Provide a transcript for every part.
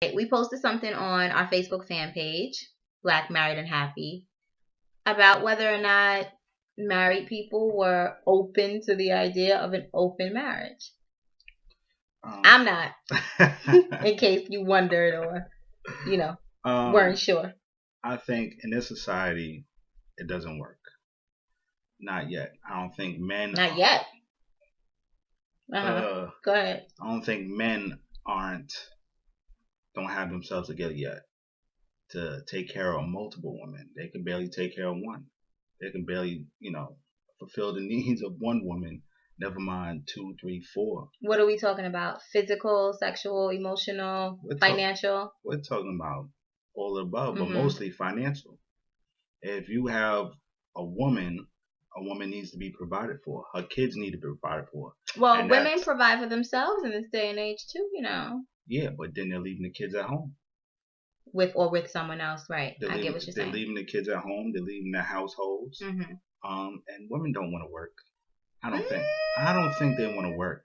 We posted something on our Facebook fan page, Black Married and Happy, about whether or not married people were open to the idea of an open marriage. I'm not, in case you wondered or, you know, weren't sure. I think in this society, it doesn't work. Not yet. I don't think men. Not yet. Go ahead. I don't think men don't have themselves together yet to take care of multiple women. They can barely take care of one. They can barely, fulfill the needs of one woman. Never mind two, three, four. What are we talking about? Physical, sexual, emotional, financial? We're talking about all the above, but mostly financial. If you have a woman needs to be provided for. Her kids need to be provided for. Well, women provide for themselves in this day and age too, Yeah, but then they're leaving the kids at home. With someone else, right? I get what you're saying. They're leaving the kids at home. They're leaving their households. And women don't want to work. I don't think they want to work.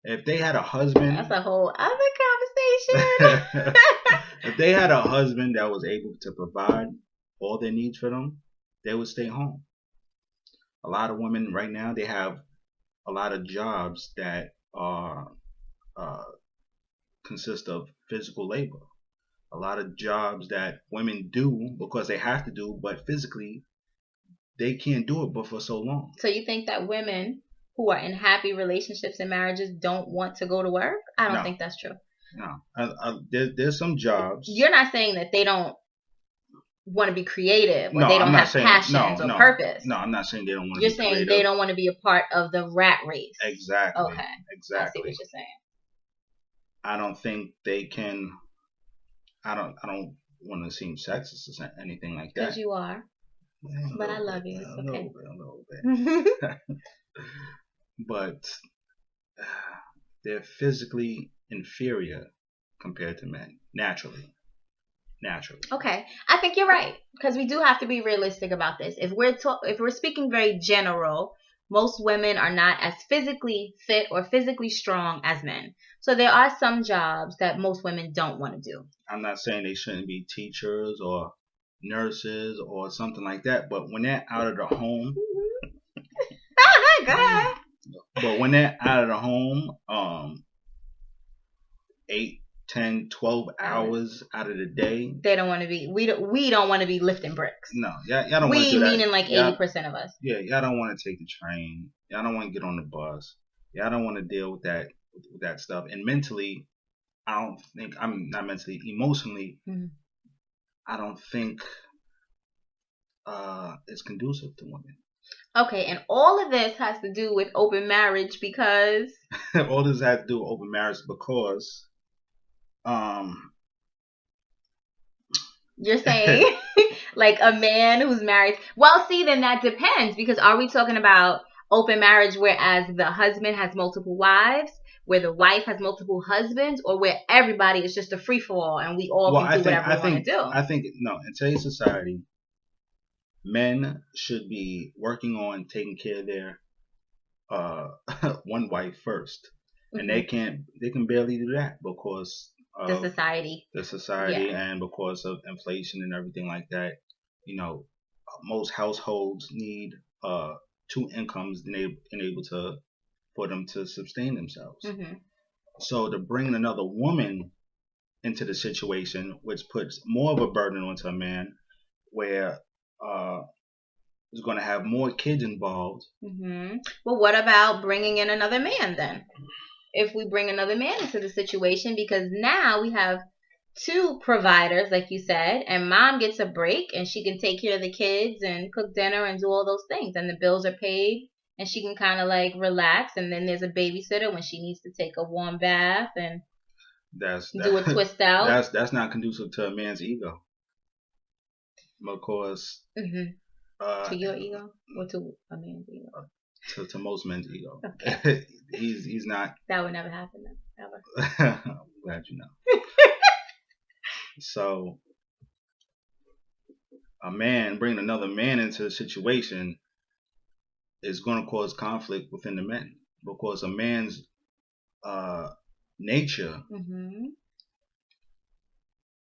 If they had a husband, that's a whole other conversation. If they had a husband that was able to provide all their needs for them, they would stay home. A lot of women right now, they have a lot of jobs that are consist of physical labor. A lot of jobs that women do because they have to do, but physically they can't do it but for so long. So you think that women who are in happy relationships and marriages don't want to go to work? I don't think that's true. No, there's some jobs. You're not saying that they don't want to be creative or they don't have passions or purpose. No, I'm not saying they don't want to. You're saying they don't want to be a part of the rat race. Exactly. Okay. Exactly. I see what you're saying. I don't think they can. I don't want to seem sexist or anything like that. Because you are. But I love you. It's okay. A little bit. But they're physically inferior compared to men, naturally. Okay, I think you're right, because we do have to be realistic about this. If we're speaking very general, most women are not as physically fit or physically strong as men. So there are some jobs that most women don't want to do. I'm not saying they shouldn't be teachers or nurses or something like that, but when they're out of the home, go ahead. But when they're out of the home, 8, 10, 12 hours out of the day, they don't want to be. We don't want to be lifting bricks. No, y'all don't want to do that. We meaning like 80% of us. Yeah, y'all don't want to take the train. Y'all don't want to get on the bus. Y'all don't want to deal with that stuff. And mentally, I don't think I'm not mentally, emotionally. I don't think it's conducive to women. Okay, and all of this has to do with open marriage because all this has to do with open marriage because you're saying like a man who's married. Well, see, then that depends, because are we talking about open marriage whereas the husband has multiple wives, where the wife has multiple husbands, or where everybody is just a free for all and we all can do whatever we want to do? I think no, in today's society, men should be working on taking care of their one wife first, and they can barely do that because of the society, and because of inflation and everything like that. Most households need 2 incomes for them to sustain themselves. So to bring another woman into the situation, which puts more of a burden onto a man, where is going to have more kids involved. Well, what about bringing in another man then? If we bring another man into the situation, because now we have 2 providers, like you said, and mom gets a break and she can take care of the kids and cook dinner and do all those things, and the bills are paid and she can kind of like relax, and then there's a babysitter when she needs to take a warm bath and do a twist out. That's not conducive to a man's ego. Because to your ego or to a man's ego? To most men's ego. Okay. he's not. That would never happen, ever. I'm glad you know. So a man bringing another man into the situation is going to cause conflict within the men, because a man's nature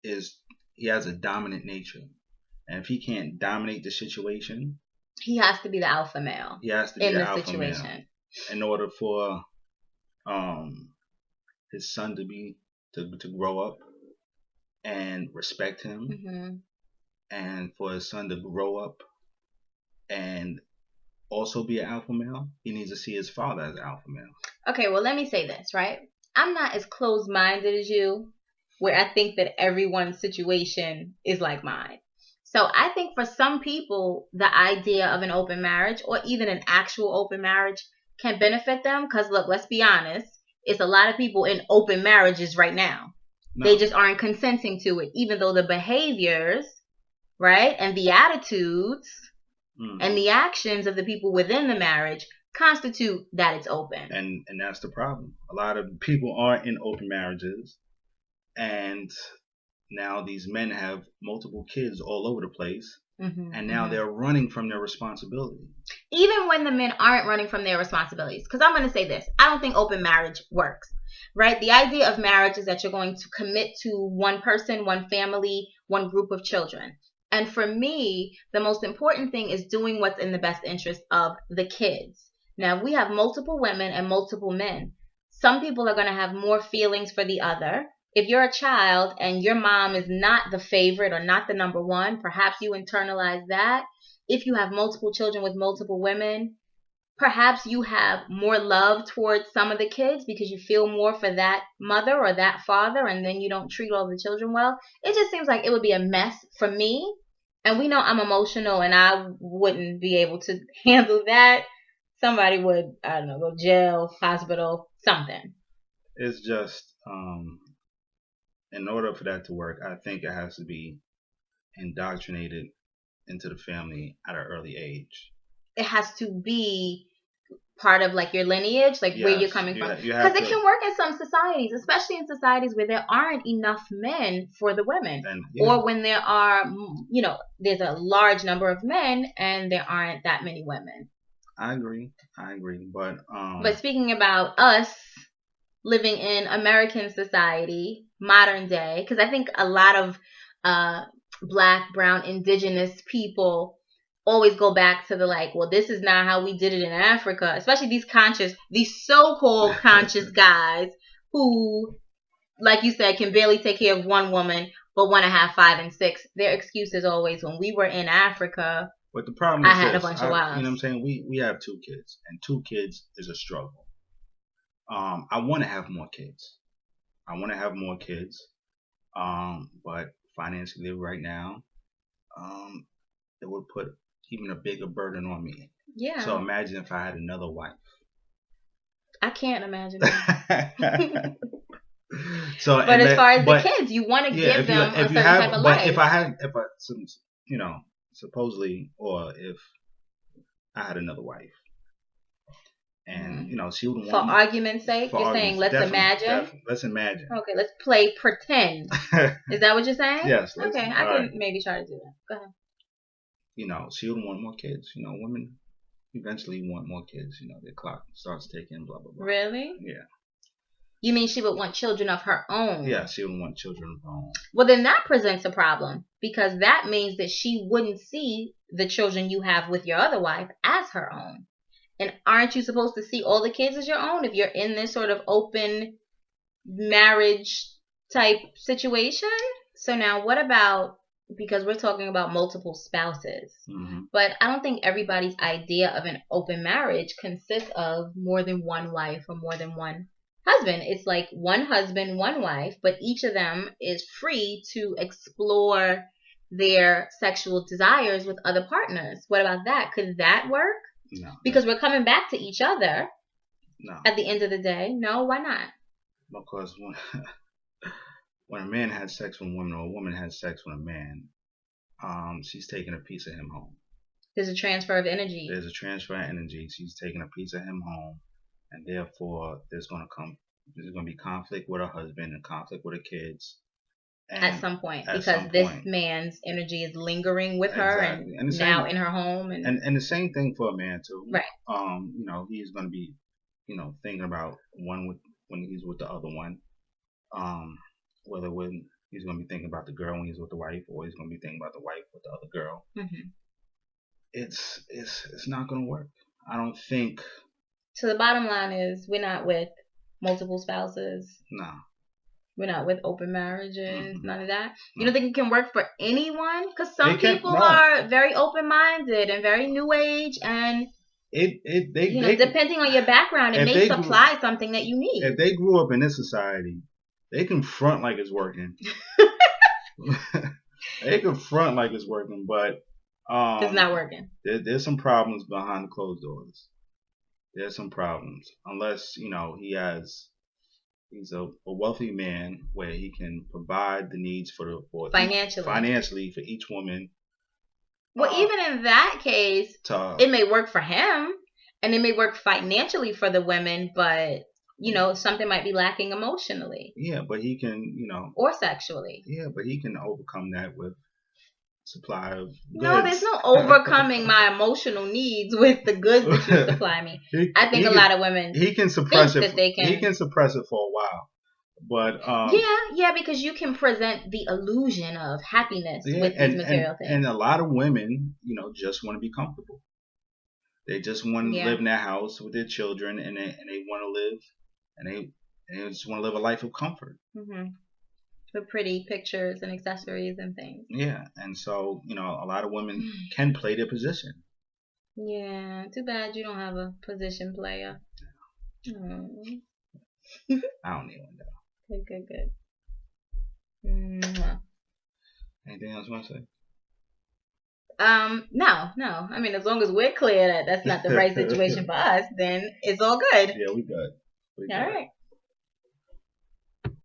is he has a dominant nature, and if he can't dominate the situation, He has to be the alpha male he has to be in the the alpha male situation. in order for um his son to grow up and respect him, Hmm. and for his son to grow up and also be an alpha male. He needs to see his father as an alpha male. Okay, well, let me say this, right? I'm not as closed minded as you, where I think that everyone's situation is like mine. So I think for some people, the idea of an open marriage or even an actual open marriage can benefit them. Because, look, let's be honest, it's a lot of people in open marriages right now. They No. just aren't consenting to it, even though the behaviors, right, and the attitudes and the actions of the people within the marriage constitute that it's open. And that's the problem. A lot of people are in open marriages, and now these men have multiple kids all over the place, and now they're running from their responsibility. Even when the men aren't running from their responsibilities. Because I'm going to say this, I don't think open marriage works, right? The idea of marriage is that you're going to commit to one person, one family, one group of children. And for me, the most important thing is doing what's in the best interest of the kids. Now, if we have multiple women and multiple men, some people are going to have more feelings for the other. If you're a child and your mom is not the favorite or not the number one, perhaps you internalize that. If you have multiple children with multiple women, perhaps you have more love towards some of the kids because you feel more for that mother or that father, and then you don't treat all the children well. It just seems like it would be a mess for me. And we know I'm emotional and I wouldn't be able to handle that. Somebody would, I don't know, go jail, hospital, something. It's just in order for that to work, I think it has to be indoctrinated into the family at an early age. It has to be part of like your lineage, like where you're coming from. Because it can work in some societies, especially in societies where there aren't enough men for the women. Or when there are, there's a large number of men and there aren't that many women. I agree. But speaking about us living in American society, modern day, because I think a lot of Black, brown, indigenous people always go back to the like, well, this is not how we did it in Africa. Especially these so-called conscious guys who, like you said, can barely take care of one woman but want to have 5 and 6. Their excuse is always, when we were in Africa, but the problem is I had a bunch of wives. You know what I'm saying? We have 2 kids, and 2 kids is a struggle. I want to have more kids. But financially right now, it would put even a bigger burden on me. Yeah. So imagine if I had another wife. I can't imagine that. So, but as far as the kids, you want to give them a certain type of life. Supposedly, or if I had another wife, and she would want. For argument's sake, you're saying let's imagine. Let's imagine. Okay, let's play pretend. Is that what you're saying? Yes. Okay, I can maybe try to do that. Go ahead. She would want more kids. Women eventually want more kids. Their clock starts ticking. Blah blah blah. Really? Yeah. You mean she would want children of her own? Yeah, she would want children of her own. Well, then that presents a problem, because that means that she wouldn't see the children you have with your other wife as her own. And aren't you supposed to see all the kids as your own if you're in this sort of open marriage type situation? So now what about, because we're talking about multiple spouses, but I don't think everybody's idea of an open marriage consists of more than one wife or more than one husband. It's like one husband, one wife, but each of them is free to explore their sexual desires with other partners. What about that? Could that work? No. Because we're coming back to each other. No. At the end of the day. No, why not? Because when a man has sex with a woman, or a woman has sex with a man, she's taking a piece of him home. There's a transfer of energy. She's taking a piece of him home. And therefore, there's going to be conflict with her husband and conflict with her kids. At some point, because this man's energy is lingering with her and now in her home. And the same thing for a man too. Right. He's going to be, thinking about one when he's with the other one. Whether when he's gonna be thinking about the girl when he's with the wife, or he's gonna be thinking about the wife with the other girl. Mm-hmm. It's not gonna work. I don't think. So the bottom line is, we're not with multiple spouses. Nah. We're not with open marriages. Mm-mm. None of that. You No. don't think it can work for anyone? Because some It can- people no. are very open-minded and very new age, and They depending on your background, it if may they supply something that you need. if they grew up in this society, they can front like it's working. They can front like it's working, but It's not working. There's some problems behind the closed doors. There's some problems, unless he's a wealthy man where he can provide the needs for financially for each woman. Well, even in that case, it may work for him, and it may work financially for the women, but something might be lacking emotionally. Yeah, but he can, or sexually. Yeah, but he can overcome that with supply of goods. No, there's no overcoming my emotional needs with the goods that you supply me. I think a lot of women he can suppress think it. That they can. He can suppress it for a while, but yeah, because you can present the illusion of happiness with these material things. And a lot of women, just want to be comfortable. They just want to live in their house with their children, and they want to live, and they just want to live a life of comfort. Mm-hmm. With pretty pictures and accessories and things. Yeah, and so a lot of women can play their position. Yeah, too bad you don't have a position player. I don't need one though. Good. Mm-hmm. Anything else you want to say? No. I mean, as long as we're clear that that's not the right situation for us, then it's all good. Yeah, we good. All right.